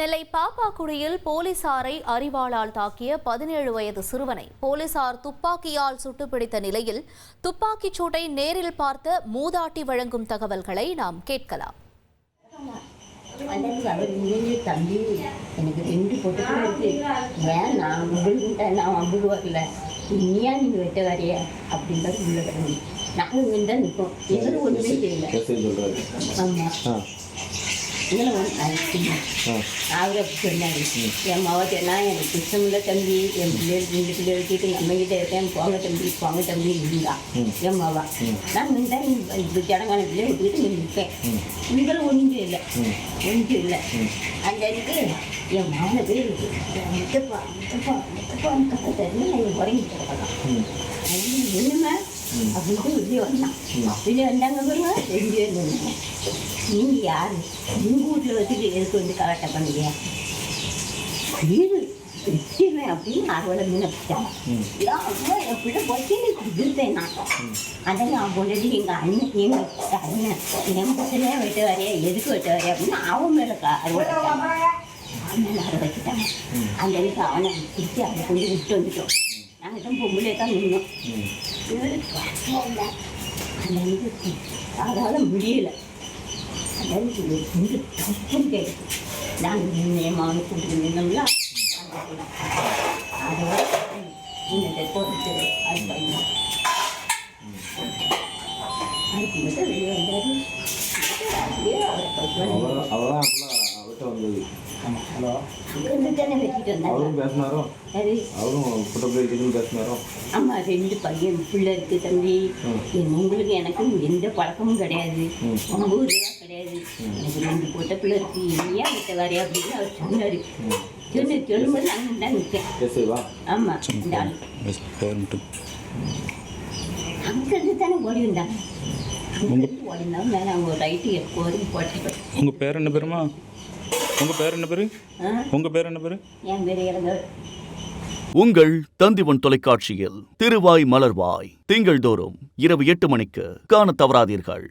நெல்லை பாப்பாக்குடியில் போலீசாரை அரிவாளால் தாக்கிய 17 வயது சிறுவனை போலீசார் துப்பாக்கியால் சுட்டுப்பிடித்த நிலையில் துப்பாக்கிச் சூட்டை நேரில் பார்த்த மூதாட்டி வழங்கும் தகவல்களை நாம் கேட்கலாம். தம்பி எனக்கு 2 பொட்டுக்கள் இருக்கு. ஏன் நான் வரல, நீயா நீங்க வெட்ட வரைய அப்படின்றது உள்ள கிடந்து நாங்கள் இங்கே தான் நிற்போம். எங்களுக்கு ஒன்றுமே தெரியல. ஆமாம், இதில் அவரை சொன்னார். என் மாவட்ட நான் எனக்கு இஷ்டமில்ல தம்பி, என் பிள்ளைகள் 2 பிள்ளைகள் வச்சுட்டு நம்மகிட்ட இருக்கேன், போங்க தம்பி இருந்தா என் மாவா. நான் தான் இப்போ ஜனங்கான பிள்ளைய விட்டுக்கிட்டு நீ நிற்பேன். நீங்களும் ஒன்றும் இல்லை. அந்த இதுக்கு என் மாவனை பேர் முத்தப்பா நான் உறங்கிட்டு இருக்கலாம். என்னம்மா அப்படின்ட்டு வெளியே வந்தான். வெளியே வந்தாங்க பாருங்க, 2 பேர் இருந்தாங்க. நீங்கள் யார், உங்கள் வீட்டில் வச்சுட்டு எதுக்கு வந்து கலெக்டை பண்ணுங்க வீடு வச்சுருவேன் அப்படின்னு அறுவடை நினைப்பிட்டாங்க. அவ்வளோ என் பிள்ளை வச்சு நீ கொடுத்துருப்பேன். நான் அதான் நான் போனது எங்கள் அண்ணன் என் பசங்களே வெட்ட வரையா, எதுக்கு வெட்ட வரையா அப்படின்னு அவன் மேலே அறுவடை அவன் அறுவடை வச்சுட்டாங்க. அந்த இதுக்கு அவனை பிடிச்சி அதை கொஞ்சம் விட்டு வந்துட்டோம். நாங்கள் தான் பொம்பளை தான் நின்னோம். அந்த இது அதால் முடியலை. அதாவது கொஞ்சம் தப்புன்னு கேட்குது. நாங்கள் என் மாவனை கூப்பிட்டு நின்னோம்னா அதோட இந்த தெற்கு அது பண்ணோம். அதுக்கு மட்டும் வெளியே வந்தாரு. ஆமா, 2 பையன் பிள்ளை இருக்கு தம்பி. உங்களுக்கு எனக்கும் எந்த பழக்கமும் கிடையாது, 9 ரூபா கிடையாது. எனக்கு 2 பொட்ட பிள்ளை இருக்கு, இல்லையா விட்ட வரையா அப்படின்னு அவர் சொன்னாரு. சொல்லும்போது நாங்கள் தான் நிற்கேன். ஆமா, இந்த ஆள் அங்கிருந்து தானே ஓடி வந்தாங்க. அங்கிருந்து ஓடி இருந்தாங்க. மேலே அவங்க ரைட்டு எப்போதும் போட்டு. உங்கள் பேர் என்ன பேருமா? உங்கள் பேர் என்ன பேர்? உங்கள் பேர் என்ன பேர்? என் பேர் இறந்தவர். உங்கள் தந்திவன் தொலைக்காட்சியில் திருவாய் மலர்வாய் திங்கள்தோறும் இரவு 8 மணிக்கு காணத் தவறாதீர்கள்.